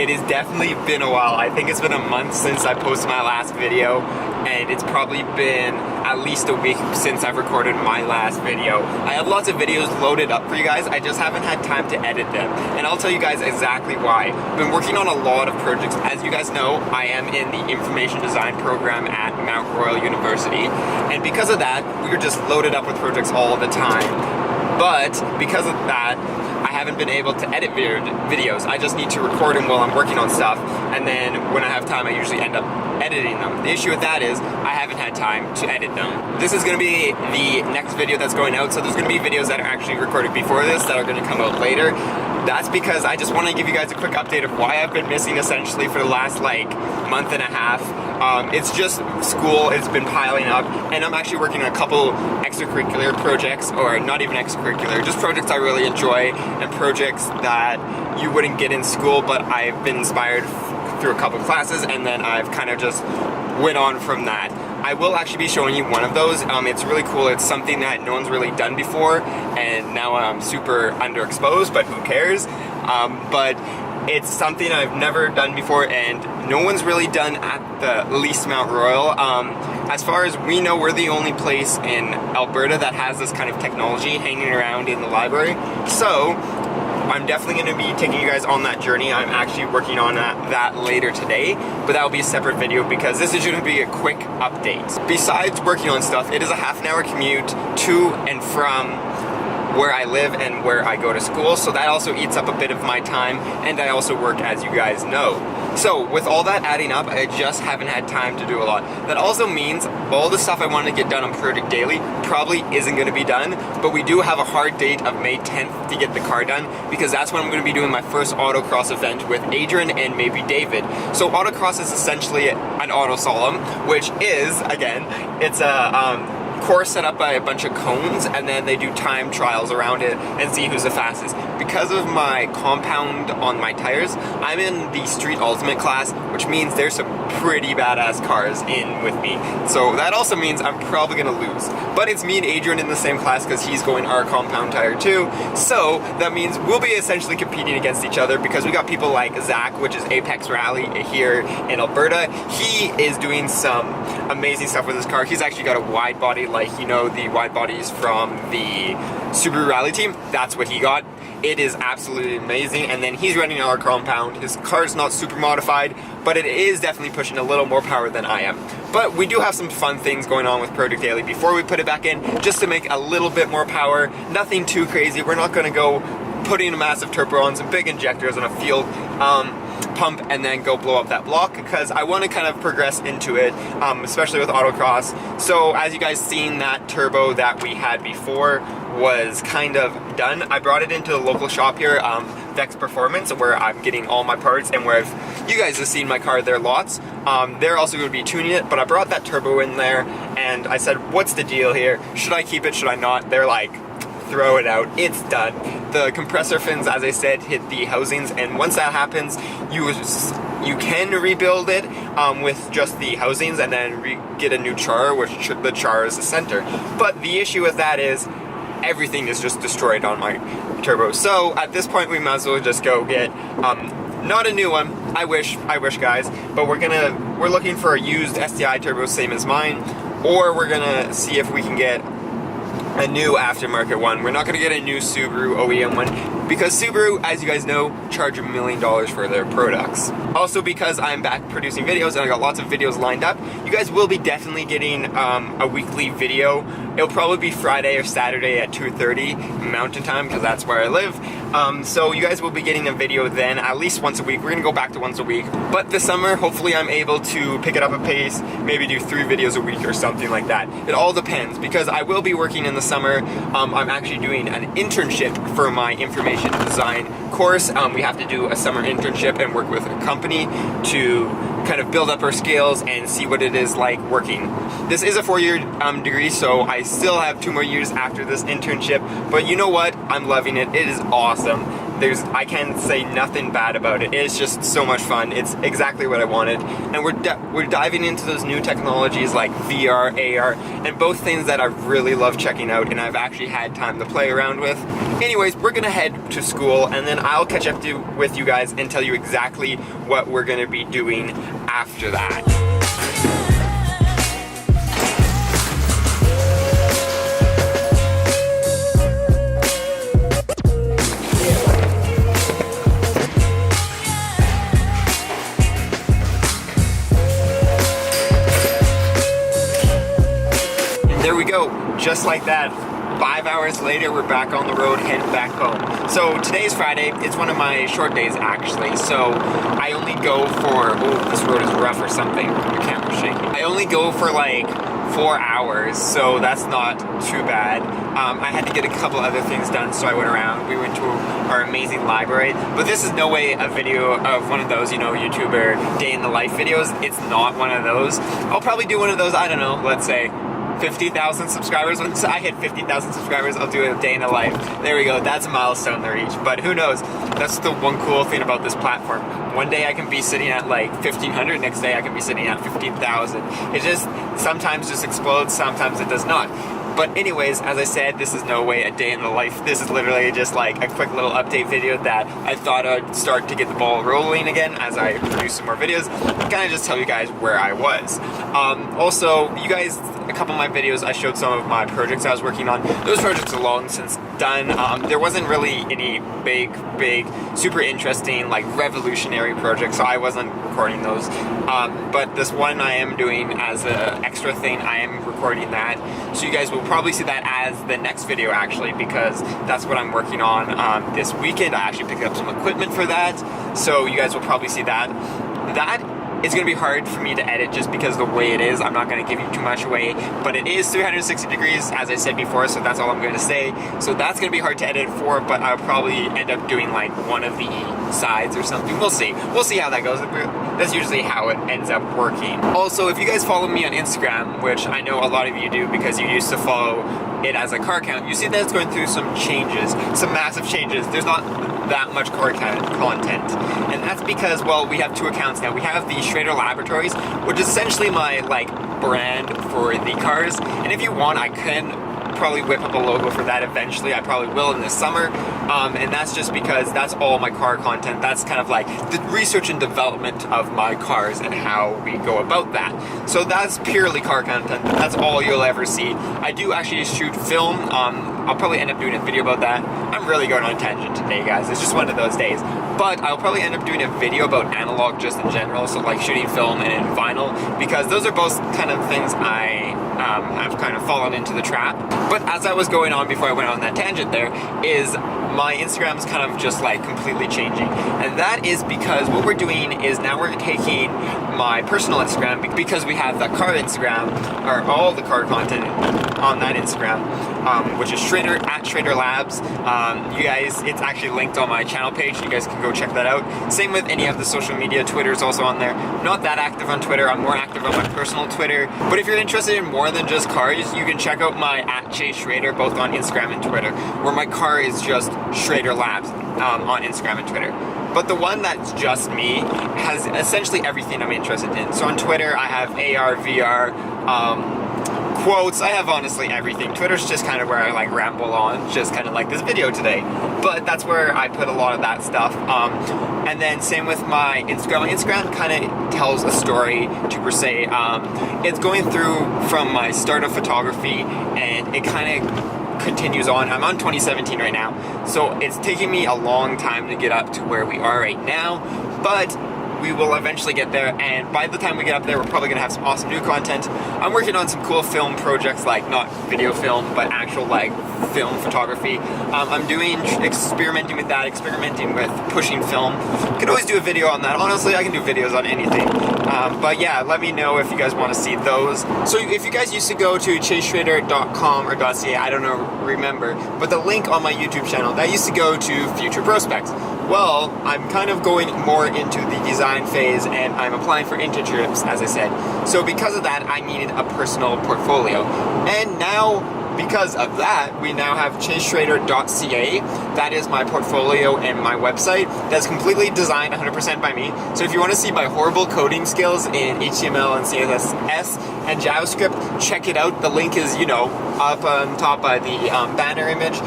it has definitely been a while. I think it's been a month since I posted my last video, and it's probably been at least a week since I've recorded my last video. I have lots of videos loaded up for you guys, I just haven't had time to edit them, and I'll tell you guys exactly why. I've been working on a lot of projects. As you guys know, I am in the information design program at Mount Royal University, and because of that, we're just loaded up with projects all the time. But because of that, I haven't been able to edit videos. I just need to record them while I'm working on stuff, and then when I have time, I usually end up editing them. The issue with that is I haven't had time to edit them. This is going to be the next video that's going out, so there's going to be videos that are actually recorded before this that are going to come out later. That's because I just want to give you guys a quick update of why I've been missing essentially for the last like month and a half. It's just school, it's been piling up, and I'm actually working on a couple extracurricular projects, or not even extracurricular, just projects I really enjoy, and projects that you wouldn't get in school, but I've been inspired through a couple classes, and then I've kind of just went on from that. I will actually be showing you one of those. It's really cool. It's something that no one's really done before, and now I'm super underexposed, but who cares? But it's something I've never done before, and no one's really done at the least Mount Royal. As far as we know, we're the only place in Alberta that has this kind of technology hanging around in the library. So I'm definitely going to be taking you guys on that journey. I'm actually working on that later today, but that will be a separate video because this is going to be a quick update. Besides working on stuff, it is a half-an-hour commute to and from where I live and where I go to school, so that also eats up a bit of my time, and I also work, as you guys know. So with all that adding up, I just haven't had time to do a lot. That also means all the stuff I wanted to get done on Project Daily probably isn't going to be done, but we do have a hard date of May 10th to get the car done, because that's when I'm going to be doing my first autocross event with Adrian and maybe David. So autocross is essentially an auto slalom, which is, again, it's a course set up by a bunch of cones, and then they do time trials around it and see who's the fastest. Because of my compound on my tires, I'm in the Street Ultimate class, which means there's some pretty badass cars in with me. So that also means I'm probably gonna lose. But it's me and Adrian in the same class because he's going our compound tire too. So that means we'll be essentially competing against each other, because we got people like Zach, which is Apex Rally here in Alberta. He is doing some amazing stuff with his car. He's actually got a wide body, like, you know, the wide bodies from the Subaru rally team. That's what he got. It is absolutely amazing, and then he's running our compound. His car's not super modified, but it is definitely pushing a little more power than I am. But we do have some fun things going on with Project Daily before we put it back in, just to make a little bit more power. Nothing too crazy. We're not going to go putting a massive turbo on some big injectors on a field pump and then go blow up that block, because I want to kind of progress into it, especially with autocross. So as you guys seen, that turbo that we had before was kind of done. I brought it into the local shop here, Vex Performance, where I'm getting all my parts, and where you guys have seen my car there lots. They're also going to be tuning it, but I brought that turbo in there, and I said, what's the deal here? Should I keep it? Should I not? They're like, throw it out. It's done. The compressor fins, as I said, hit the housings, and once that happens, you can rebuild it with just the housings, and then get a new char, which the char is the center. But the issue with that is everything is just destroyed on my turbo. So at this point, we might as well just go get not a new one. I wish guys, but we're looking for a used STI turbo, same as mine, or we're gonna see if we can get a new aftermarket one. We're not going to get a new Subaru OEM one, because Subaru, as you guys know, charge $1 million for their products. Also, because I'm back producing videos and I got lots of videos lined up, you guys will be definitely getting a weekly video. It'll probably be Friday or Saturday at 2:30 Mountain Time, because that's where I live. So you guys will be getting a video then, at least once a week. We're going to go back to once a week. But this summer, hopefully I'm able to pick it up a pace, maybe do 3 videos a week or something like that. It all depends, because I will be working in the summer. I'm actually doing an internship for my information design course. We have to do a summer internship and work with a company to kind of build up our skills and see what it is like working. This is a 4-year degree, so I still have 2 more years after this internship, but you know what? I'm loving it. It is awesome. I can say nothing bad about it. It's just so much fun. It's exactly what I wanted. And we're diving into those new technologies like VR, AR, and both things that I really love checking out and I've actually had time to play around with. Anyways, we're gonna head to school and then I'll catch up with you guys and tell you exactly what we're gonna be doing after that. There we go, just like that. 5 hours later, we're back on the road, heading back home. So today's Friday. It's one of my short days, actually. So I only go for, oh, this road is rough or something. The camera's shaking. I only go for like 4 hours, so that's not too bad. I had to get a couple other things done, so I went around. We went to our amazing library. But this is no way a video of one of those, you know, YouTuber day in the life videos. It's not one of those. I'll probably do one of those, I don't know, let's say 50,000 subscribers. Once I hit 50,000 subscribers, I'll do a day in the life. There we go, that's a milestone to reach. But who knows, that's the one cool thing about this platform. One day I can be sitting at like 1,500, next day I can be sitting at 15,000. It just sometimes just explodes, sometimes it does not. But anyways, as I said, this is no way a day in the life. This is literally just like a quick little update video that I thought I'd start to get the ball rolling again as I produce some more videos. Kind of just tell you guys where I was. Also, you guys, a couple of my videos, I showed some of my projects I was working on. Those projects are long since done. There wasn't really any big, super interesting, like revolutionary projects, so I wasn't recording those. But this one I am doing as an extra thing, I am recording that. So you guys will probably see that as the next video actually, because that's what I'm working on this weekend. I actually picked up some equipment for that, so you guys will probably see that. It's going to be hard for me to edit just because the way it is. I'm not going to give you too much away, but it is 360 degrees, as I said before, so that's all I'm going to say. So that's going to be hard to edit for, but I'll probably end up doing like one of the sides or something. We'll see. We'll see how that goes. That's usually how it ends up working. Also, if you guys follow me on Instagram, which I know a lot of you do because you used to follow it as a car count, you see that it's going through some changes, some massive changes. There's not that much car content, and that's because, well, we have two accounts now. We have the Schrader Laboratories, which is essentially my like brand for the cars, and if you want, I can probably whip up a logo for that eventually. I probably will in the summer, and that's just because that's all my car content. That's kind of like the research and development of my cars and how we go about that. So that's purely car content. That's all you'll ever see. I do actually shoot film. I'll probably end up doing a video about that. I'm really going on a tangent today, guys. It's just one of those days. But I'll probably end up doing a video about analog just in general, so like shooting film and in vinyl, because those are both kind of things I have kind of fallen into the trap. But as I was going on before I went on that tangent there, is my Instagram's kind of just like completely changing. And that is because what we're doing is now we're taking my personal Instagram, because we have that car Instagram, or all the car content on that Instagram, which is Schrader, at Schrader Labs. You guys, it's actually linked on my channel page. You guys can go check that out. Same with any of the social media. Twitter's also on there. Not that active on Twitter. I'm more active on my personal Twitter. But if you're interested in more than just cars, you can check out my at Chase Schrader, both on Instagram and Twitter, where my car is just Schrader Labs on Instagram and Twitter. But the one that's just me has essentially everything I'm interested in. So on Twitter, I have AR, VR, quotes. I have honestly everything. Twitter's just kind of where I like ramble on, just kind of like this video today. But that's where I put a lot of that stuff. And then same with my Instagram. My Instagram kind of tells a story to per se. It's going through from my start of photography, and it kind of continues on. I'm on 2017 right now, so it's taking me a long time to get up to where we are right now, but we will eventually get there, and by the time we get up there, we're probably going to have some awesome new content. I'm working on some cool film projects, like not video film, but actual like film photography. I'm doing experimenting with that, experimenting with pushing film. You can always do a video on that. Honestly, I can do videos on anything. But yeah, let me know if you guys want to see those. So if you guys used to go to chaseschrader.com or .ca, I don't know, remember, but the link on my YouTube channel, that used to go to Future Prospects. Well, I'm kind of going more into the design phase, and I'm applying for internships, as I said. So because of that, I needed a personal portfolio. And now because of that, we now have chaseschrader.ca. That is my portfolio and my website that's completely designed 100% by me. So if you want to see my horrible coding skills in HTML and CSS and JavaScript, check it out. The link is, you know, up on top by the banner image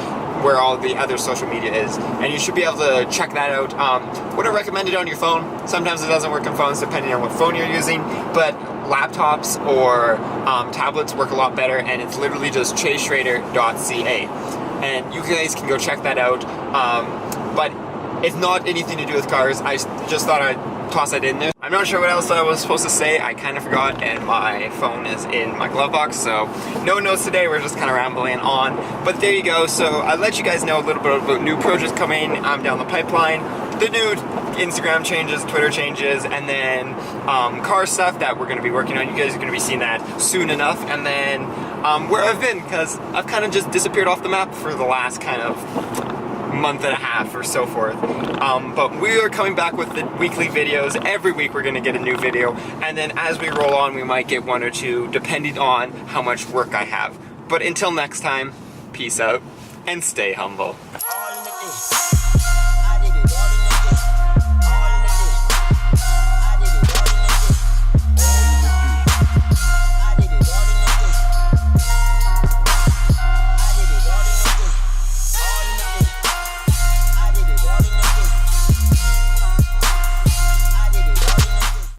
where all the other social media is, and you should be able to check that out. Wouldn't recommend it on your phone. Sometimes it doesn't work on phones depending on what phone you're using, but laptops or tablets work a lot better, and it's literally just chaseschrader.ca, and you guys can go check that out. But it's not anything to do with cars. I just thought I'd toss that in there. I'm not sure what else I was supposed to say. I kind of forgot, and my phone is in my glove box, so no notes today. We're just kind of rambling on. But there you go. So I'll let you guys know a little bit about new projects coming down the pipeline. The new Instagram changes, Twitter changes, and then car stuff that we're going to be working on. You guys are going to be seeing that soon enough. And then where I've been, because I've kind of just disappeared off the map for the last kind of month and a half or so forth. But we are coming back with the weekly videos. Every week we're going to get a new video, and then as we roll on we might get one or two depending on how much work I have. But until next time, peace out and stay humble.